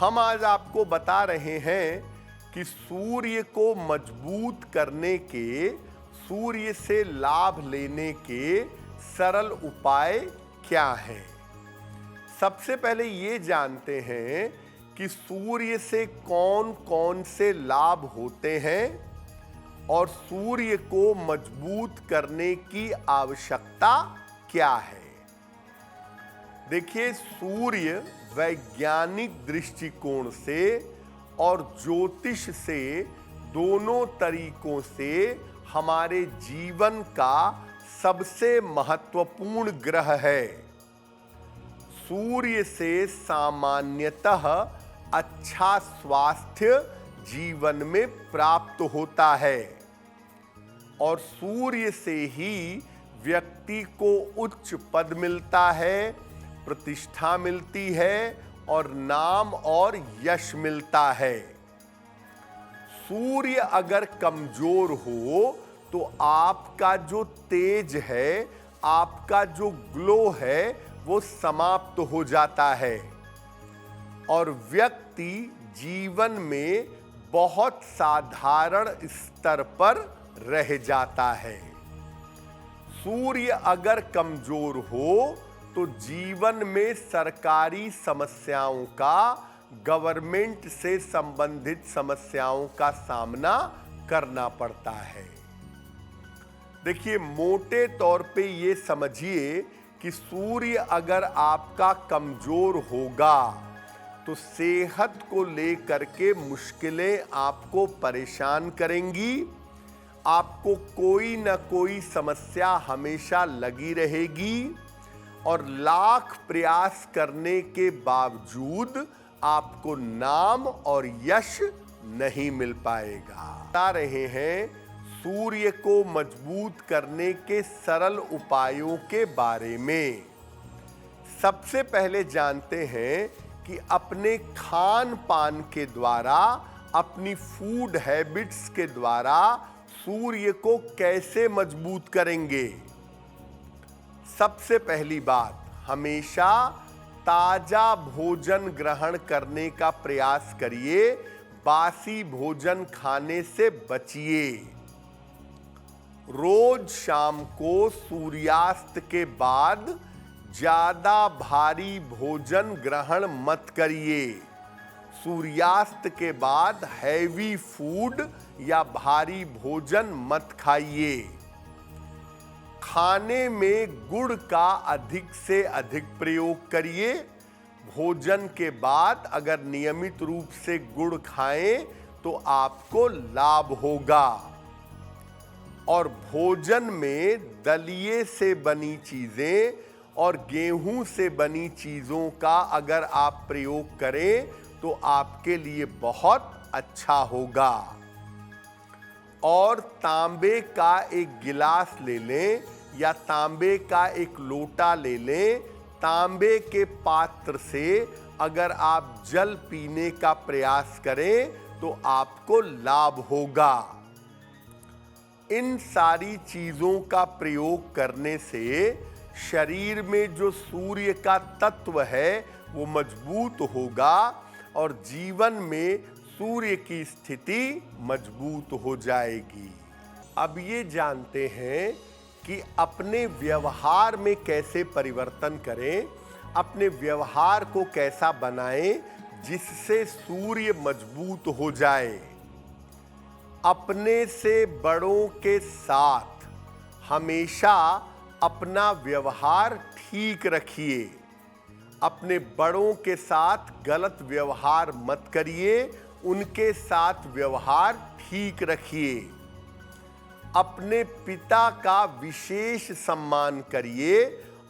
हम आज आपको बता रहे हैं कि सूर्य को मजबूत करने के, सूर्य से लाभ लेने के सरल उपाय क्या हैं। सबसे पहले ये जानते हैं कि सूर्य से कौन कौन से लाभ होते हैं और सूर्य को मजबूत करने की आवश्यकता क्या है। देखिए, सूर्य वैज्ञानिक दृष्टिकोण से और ज्योतिष से, दोनों तरीकों से हमारे जीवन का सबसे महत्वपूर्ण ग्रह है। सूर्य से सामान्यतः अच्छा स्वास्थ्य जीवन में प्राप्त होता है और सूर्य से ही व्यक्ति को उच्च पद मिलता है, प्रतिष्ठा मिलती है और नाम और यश मिलता है। सूर्य अगर कमजोर हो तो आपका जो तेज है, आपका जो ग्लो है, वो समाप्त हो जाता है और व्यक्ति जीवन में बहुत साधारण स्तर पर रह जाता है। सूर्य अगर कमजोर हो तो जीवन में सरकारी समस्याओं का, गवर्नमेंट से संबंधित समस्याओं का सामना करना पड़ता है। देखिए, मोटे तौर पे ये समझिए कि सूर्य अगर आपका कमजोर होगा तो सेहत को लेकर के मुश्किलें आपको परेशान करेंगी, आपको कोई ना कोई समस्या हमेशा लगी रहेगी और लाख प्रयास करने के बावजूद आपको नाम और यश नहीं मिल पाएगा। बता रहे हैं सूर्य को मजबूत करने के सरल उपायों के बारे में। सबसे पहले जानते हैं कि अपने खान पान के द्वारा, अपनी फूड हैबिट्स के द्वारा सूर्य को कैसे मजबूत करेंगे। सबसे पहली बात, हमेशा ताजा भोजन ग्रहण करने का प्रयास करिए, बासी भोजन खाने से बचिए। रोज शाम को सूर्यास्त के बाद ज्यादा भारी भोजन ग्रहण मत करिए। सूर्यास्त के बाद हैवी फूड या भारी भोजन मत खाइए। खाने में गुड़ का अधिक से अधिक प्रयोग करिए। भोजन के बाद अगर नियमित रूप से गुड़ खाएं तो आपको लाभ होगा। और भोजन में दलिए से बनी चीजें और गेहूं से बनी चीजों का अगर आप प्रयोग करें तो आपके लिए बहुत अच्छा होगा। और तांबे का एक गिलास ले लें या तांबे का एक लोटा ले लें। तांबे के पात्र से अगर आप जल पीने का प्रयास करें तो आपको लाभ होगा। इन सारी चीजों का प्रयोग करने से शरीर में जो सूर्य का तत्व है वो मजबूत होगा और जीवन में सूर्य की स्थिति मजबूत हो जाएगी। अब ये जानते हैं कि अपने व्यवहार में कैसे परिवर्तन करें, अपने व्यवहार को कैसा बनाएं जिससे सूर्य मजबूत हो जाए। अपने से बड़ों के साथ हमेशा अपना व्यवहार ठीक रखिए। अपने बड़ों के साथ गलत व्यवहार मत करिए, उनके साथ व्यवहार ठीक रखिए। अपने पिता का विशेष सम्मान करिए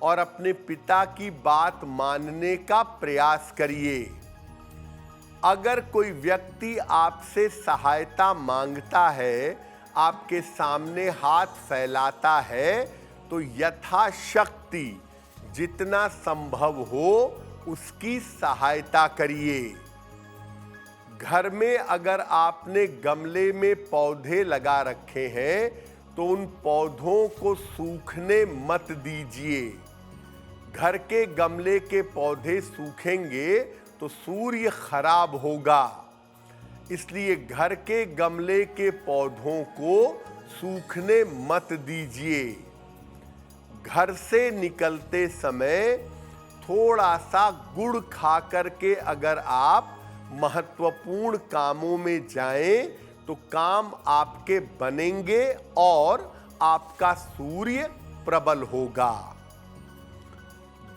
और अपने पिता की बात मानने का प्रयास करिए। अगर कोई व्यक्ति आपसे सहायता मांगता है, आपके सामने हाथ फैलाता है, तो यथाशक्ति जितना संभव हो उसकी सहायता करिए। घर में अगर आपने गमले में पौधे लगा रखे हैं तो उन पौधों को सूखने मत दीजिए। घर के गमले के पौधे सूखेंगे तो सूर्य खराब होगा। इसलिए घर के गमले के पौधों को सूखने मत दीजिए। घर से निकलते समय थोड़ा सा गुड़ खा करके अगर आप महत्वपूर्ण कामों में जाएं तो काम आपके बनेंगे और आपका सूर्य प्रबल होगा।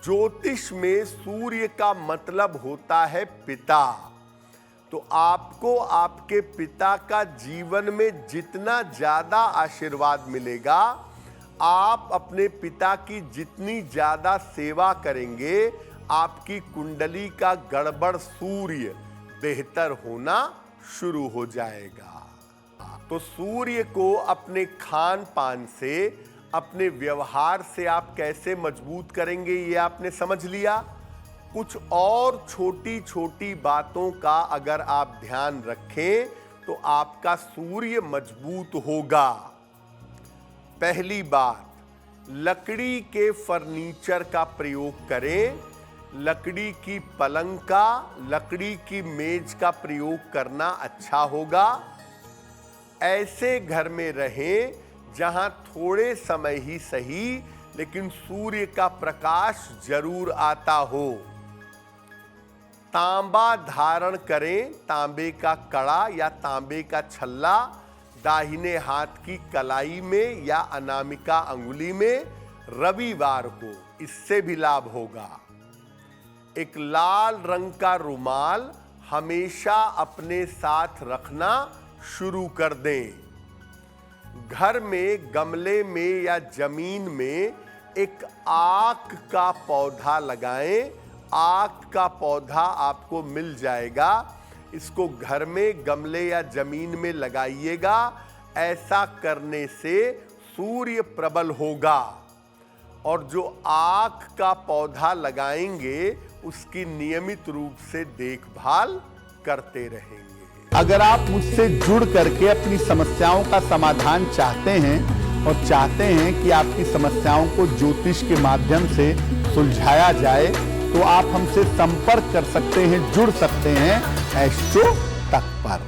ज्योतिष में सूर्य का मतलब होता है पिता। तो आपको आपके पिता का जीवन में जितना ज्यादा आशीर्वाद मिलेगा, आप अपने पिता की जितनी ज्यादा सेवा करेंगे, आपकी कुंडली का गड़बड़ सूर्य बेहतर होना शुरू हो जाएगा। तो सूर्य को अपने खान पान से, अपने व्यवहार से आप कैसे मजबूत करेंगे, ये आपने समझ लिया। कुछ और छोटी छोटी बातों का अगर आप ध्यान रखें तो आपका सूर्य मजबूत होगा। पहली बात, लकड़ी के फर्नीचर का प्रयोग करें। लकड़ी की पलंग का, लकड़ी की मेज का प्रयोग करना अच्छा होगा। ऐसे घर में रहें जहां थोड़े समय ही सही लेकिन सूर्य का प्रकाश जरूर आता हो। तांबा धारण करें, तांबे का कड़ा या तांबे का छल्ला दाहिने हाथ की कलाई में या अनामिका अंगुली में रविवार को, इससे भी लाभ होगा। एक लाल रंग का रुमाल हमेशा अपने साथ रखना शुरू कर दें। घर में गमले में या जमीन में एक आक का पौधा लगाएं। आक का पौधा आपको मिल जाएगा। इसको घर में गमले या जमीन में लगाइएगा। ऐसा करने से सूर्य प्रबल होगा। और जो आक का पौधा लगाएंगे उसकी नियमित रूप से देखभाल करते रहेंगे। अगर आप मुझसे जुड़ करके अपनी समस्याओं का समाधान चाहते हैं और चाहते हैं कि आपकी समस्याओं को ज्योतिष के माध्यम से सुलझाया जाए, तो आप हमसे संपर्क कर सकते हैं, जुड़ सकते हैं एस्ट्रो तक पर।